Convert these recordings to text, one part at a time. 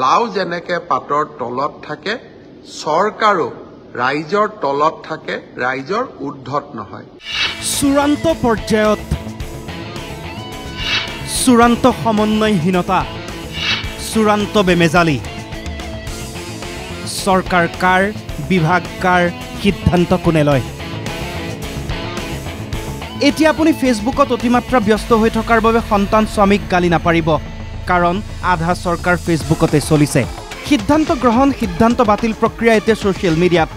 লাও যেনেকে পাতৰ তলত থাকে চৰকাৰো ৰাইজৰ তলত থাকে ৰাইজৰ ঊৰ্ধ্বত নহয় চূড়ান্ত পৰ্যায়ত চূড়ান্ত সমন্বয়হীনতা চূড়ান্ত বেমেজালি চৰকাৰ কাৰ বিভাগ কাৰ সিদ্ধান্ত কোনে লয় এতিয়া আপুনি ফেচবুকত অতিমাত্ৰা ব্যস্ত হৈ থকাৰ বাবে সন্তান স্বামীক গালি নাপাৰিব কাৰণ আধা চৰকাৰ ফেচবুকতে চলিছে সিদ্ধান্ত গ্ৰহণ সিদ্ধান্ত বাতিল প্ৰক্ৰিয়া এতিয়া ছ'চিয়েল মিডিয়াত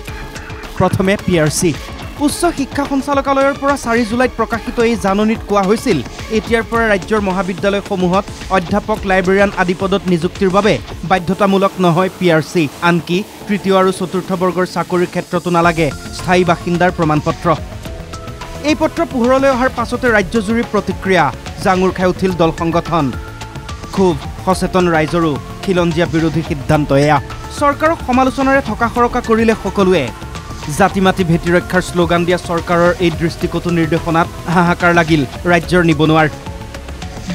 প্ৰথমে পিআৰচি উচ্চ শিক্ষা সঞ্চালকালয়ৰ পৰা 4 জুলাইত প্ৰকাশিত এই জাননীত কোৱা হৈছিল এতিয়াৰ পৰা ৰাজ্যৰ মহাবিদ্যালয়সমূহত অধ্যাপক লাইব্ৰেৰিয়ান আদি পদত নিযুক্তিৰ বাবে বাধ্যতামূলক নহয় পিআৰচি আনকি তৃতীয় আৰু চতুৰ্থ বৰ্গৰ চাকৰিৰ ক্ষেত্ৰতো নালাগে স্থায়ী বাসিন্দাৰ প্ৰমাণপত্ৰ এই পত্ৰ পোহৰলৈ অহাৰ পাছতে ৰাজ্যজুৰি প্ৰতিক্ৰিয়া জাঙুৰ খাই উঠিল দল সংগঠন খুব সচেতন ৰাইজৰো খিলঞ্জীয়া বিৰোধী সিদ্ধান্ত এয়া চৰকাৰক সমালোচনাৰে থকা সৰকা কৰিলে সকলোৱে জাতি মাটি ভেটি ৰক্ষাৰ শ্লোগান দিয়া চৰকাৰৰ এই দৃষ্টিকোটো নিৰ্দেশনাত হাহাকাৰ লাগিল ৰাজ্যৰ নিবনুৱাৰ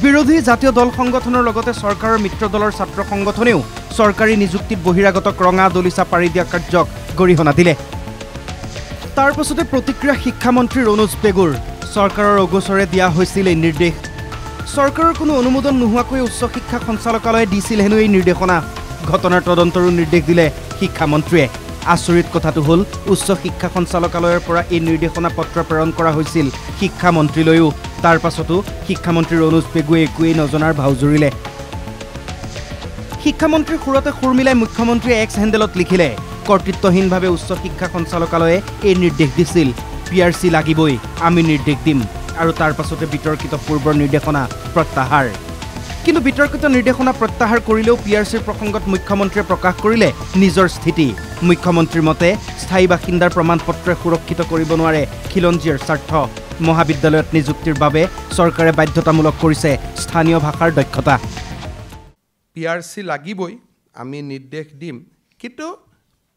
বিৰোধী জাতীয় দল সংগঠনৰ লগতে চৰকাৰৰ মিত্ৰ দলৰ ছাত্ৰ সংগঠনেও চৰকাৰী নিযুক্তিত বহিৰাগতক ৰঙা দলিচা পাৰি দিয়া কাৰ্যক গৰিহণা দিলে তাৰ পাছতে প্ৰতিক্ৰিয়া শিক্ষামন্ত্ৰী ৰণোজ পেগুৰ চৰকাৰৰ অগোচৰে দিয়া হৈছিল এই নিৰ্দেশ চৰকাৰৰ কোনো অনুমোদন নোহোৱাকৈ উচ্চ শিক্ষা সঞ্চালকালয়ে দিছিল হেনো এই নিৰ্দেশনা ঘটনাৰ তদন্তৰো নিৰ্দেশ দিলে শিক্ষামন্ত্ৰীয়ে আচৰিত কথাটো হ'ল উচ্চ শিক্ষা সঞ্চালকালয়ৰ পৰা এই নিৰ্দেশনা পত্ৰ প্ৰেৰণ কৰা হৈছিল শিক্ষামন্ত্ৰীলৈও তাৰ পাছতো শিক্ষামন্ত্ৰী ৰণোজ পেগুৱে একোৱেই নজনাৰ ভাও জুৰিলে শিক্ষামন্ত্ৰীৰ সুৰতে সুৰ মিলাই মুখ্যমন্ত্ৰীয়ে এক্স হেণ্ডেলত লিখিলে কৰ্তৃত্বহীনভাৱে উচ্চ শিক্ষা সঞ্চালকালয়ে এই নিৰ্দেশ দিছিল পিআৰচি লাগিবই আমি নিৰ্দেশ দিম আৰু তাৰ পাছতে বিতৰ্কিত পূৰ্বৰ নিৰ্দেশনা প্ৰত্যাহাৰ কিন্তু বিতৰ্কিত নিৰ্দেশনা প্ৰত্যাহাৰ কৰিলেও পিআৰচিৰ প্ৰসংগত মুখ্যমন্ত্ৰীয়ে প্ৰকাশ কৰিলে নিজৰ স্থিতি মুখ্যমন্ত্ৰীৰ মতে স্থায়ী বাসিন্দাৰ প্ৰমাণপত্ৰে সুৰক্ষিত কৰিব নোৱাৰে খিলঞ্জীয়াৰ স্বাৰ্থ মহাবিদ্যালয়ত নিযুক্তিৰ বাবে চৰকাৰে বাধ্যতামূলক কৰিছে স্থানীয় ভাষাৰ দক্ষতা পিআৰচি লাগিবই আমি নিৰ্দেশ দিম কিন্তু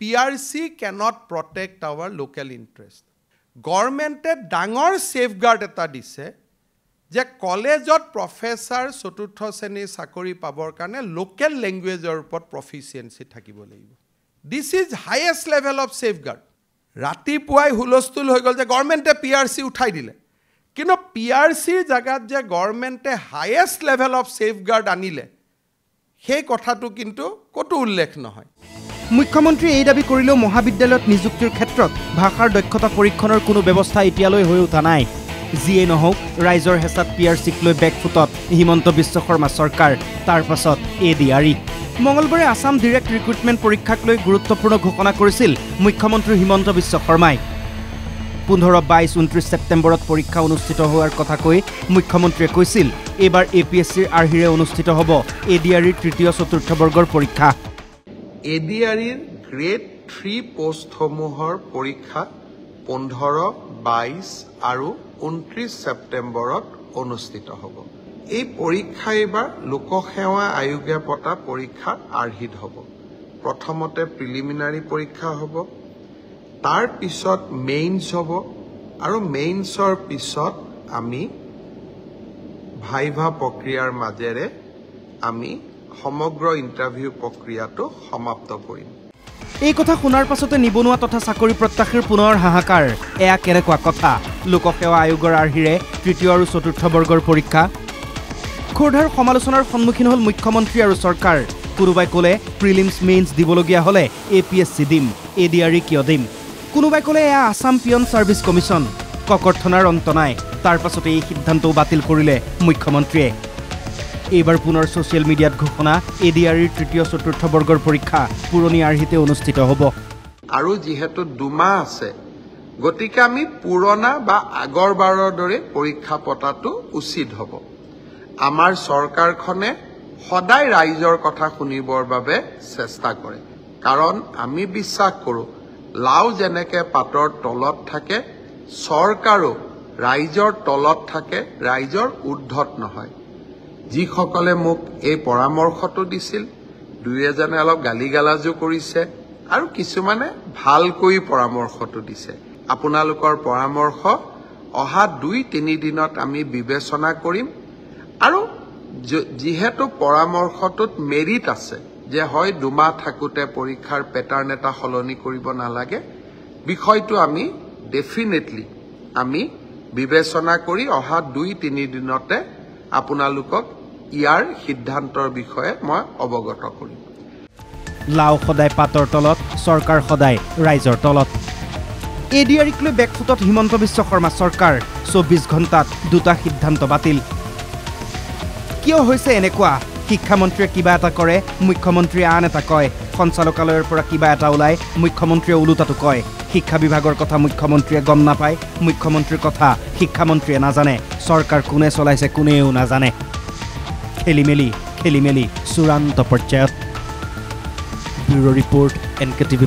PRC cannot protect our local interest গভৰ্ণমেণ্টে ডাঙৰ সেফগাৰ্ড এটা দিছে যে কলেজত প্ৰফেছৰ চতুৰ্থ শ্ৰেণীৰ চাকৰি পাবৰ কাৰণে লোকেল ল্যাঙ্গুৱেজৰ ওপৰত প্ৰফিচিয়েন্সি থাকিব লাগিব this is highest level of safeguard ৰাতিপুৱাই হুলস্থুল হৈ গ'ল যে গভৰ্ণমেণ্টে পিআৰচি উঠাই দিলে কিন্তু পিআৰচিৰ জাগাত যে গভৰ্ণমেণ্টে হাইয়েষ্ট লেভেল অফ সেফগাৰ্ড আনিলে সেই কথাটো কিন্তু কতো উল্লেখ নহয় মুখ্যমন্ত্ৰী এই দাবী কৰিলেও মহাবিদ্যালয়ত নিযুক্তিৰ ক্ষেত্ৰত ভাষাৰ দক্ষতা পৰীক্ষণৰ কোনো ব্যৱস্থা এতিয়ালৈ হৈ উঠা নাই যিয়ে নহওক ৰাইজৰ হেঁচাত পিআৰচিক লৈ বেকফুটত হিমন্ত বিশ্ব শৰ্মা চৰকাৰ তাৰ পাছত এডিআৰই মঙলবাৰে আসাম ডিৰেক্ট ৰিক্ৰুটমেণ্ট পৰীক্ষাক লৈ গুৰুত্বপূৰ্ণ ঘোষণা কৰিছিল মুখ্যমন্ত্ৰী হিমন্ত বিশ্ব শৰ্মাই 15, 22, 29 ছেপ্টেম্বৰত পৰীক্ষা অনুষ্ঠিত হোৱাৰ কথা কৈ মুখ্যমন্ত্ৰীয়ে কৈছিল এইবাৰ এপিএছচিৰ আৰ্হিৰে অনুষ্ঠিত হ'ব এডিআৰইৰ তৃতীয় চতুৰ্থ বৰ্গৰ পৰীক্ষা এডিআৰইৰ গ্ৰেড 3 পোষ্টসমূহৰ পৰীক্ষা 15, 22 আৰু 29 ছেপ্টেম্বৰত অনুষ্ঠিত হ'ব এই পৰীক্ষা এবাৰ লোকসেৱা আয়োগে পতা পৰীক্ষাৰ আৰ্হিত হ'ব প্ৰথমতে প্ৰিলিমিনাৰী পৰীক্ষা হ'ব তাৰ পিছত মেইনছ হ'ব আৰু মেইনছৰ পিছত আমি ভাইভা প্ৰক্ৰিয়াৰ মাজেৰে আমি সমগ্ৰ ইন্টাৰভিউ প্ৰক্ৰিয়াটো সমাপ্ত কৰিম এই কথা শুনাৰ পাছতে নিবনুৱা তথা চাকৰি প্ৰত্যাশীৰ পুনৰ হাহাকাৰ এয়া কেনেকুৱা কথা লোকসেৱা আয়োগৰ আৰ্হিৰে তৃতীয় আৰু চতুৰ্থ বৰ্গৰ পৰীক্ষা খোৰধাৰ সমালোচনাৰ সন্মুখীন হ'ল মুখ্যমন্ত্ৰী আৰু চৰকাৰ কোনোবাই ক'লে প্ৰিলিমছ মেইনছ দিবলগীয়া হ'লে এপিএছচি দিম এডিআৰই কিয় দিম কোনোবাই ক'লে এয়া আসাম পিয়ন ছাৰ্ভিচ কমিশ্যন ককৰ্থনাৰ অন্ত নাই তাৰ পাছতে এই সিদ্ধান্তও বাতিল কৰিলে মুখ্যমন্ত্ৰীয়ে এইবাৰ পুনৰ ছ'চিয়েল মিডিয়াত ঘোষণা এডিআৰইৰ তৃতীয় চতুৰ্থ বৰ্গৰ পৰীক্ষা পুৰণি আৰ্হিতে অনুষ্ঠিত হ'ব আৰু যিহেতু 2 মাহ আছে গতিকে আমি পুৰণা বা আগৰ বাৰৰ দৰে পৰীক্ষা পতাটো উচিত হ'ব আমাৰ চৰকাৰখনে সদায় ৰাইজৰ কথা শুনিবৰ বাবে চেষ্টা কৰে কাৰণ আমি বিশ্বাস কৰোঁ লাও যেনেকে পাতৰ তলত থাকে চৰকাৰো ৰাইজৰ তলত থাকে ৰাইজৰ ঊৰ্ধ্বত নহয় যিসকলে মোক এই পৰামৰ্শটো দিছিল দুই এজনে অলপ গালিগালাজো কৰিছে আৰু কিছুমানে ভালকৈ পৰামৰ্শটো দিছে আপোনালোকৰ পৰামৰ্শ অহা 2-3 দিনত আমি বিবেচনা কৰিম আৰু যেহেতু পৰামৰ্শটোত মেৰিট আছে যে হয় 2 মাহ থাকোতে পৰীক্ষাৰ পেটাৰ্ন এটা সলনি কৰিব নালাগে বিষয়টো আমি ডেফিনেটলি আমি বিবেচনা কৰি অহা 2-3 দিনতে আপোনালোকক ইয়াৰ সিদ্ধান্তৰ বিষয়ে মই অৱগত কৰিম লাও সদায় পাতৰ তলত চৰকাৰ সদায় ৰাইজৰ তলত এডিআৰিক লৈ বেকফুটত হিমন্ত বিশ্ব শৰ্মা চৰকাৰ 24 ঘণ্টাত 2টা সিদ্ধান্ত বাতিল কিয় হৈছে এনেকুৱা শিক্ষামন্ত্ৰীয়ে কিবা এটা কৰে মুখ্যমন্ত্ৰীয়ে আন এটা কয় সঞ্চালকালয়ৰ পৰা কিবা এটা ওলায় মুখ্যমন্ত্ৰীয়ে ওলোটাটো কয় শিক্ষা বিভাগৰ কথা মুখ্যমন্ত্ৰীয়ে গম নাপায় মুখ্যমন্ত্ৰীৰ কথা শিক্ষামন্ত্ৰীয়ে নাজানে চৰকাৰ কোনে চলাইছে কোনেও নাজানে খেলিমেলি চূড়ান্ত পৰ্যায়ত ব্যুৰো ৰিপৰ্ট NKTV+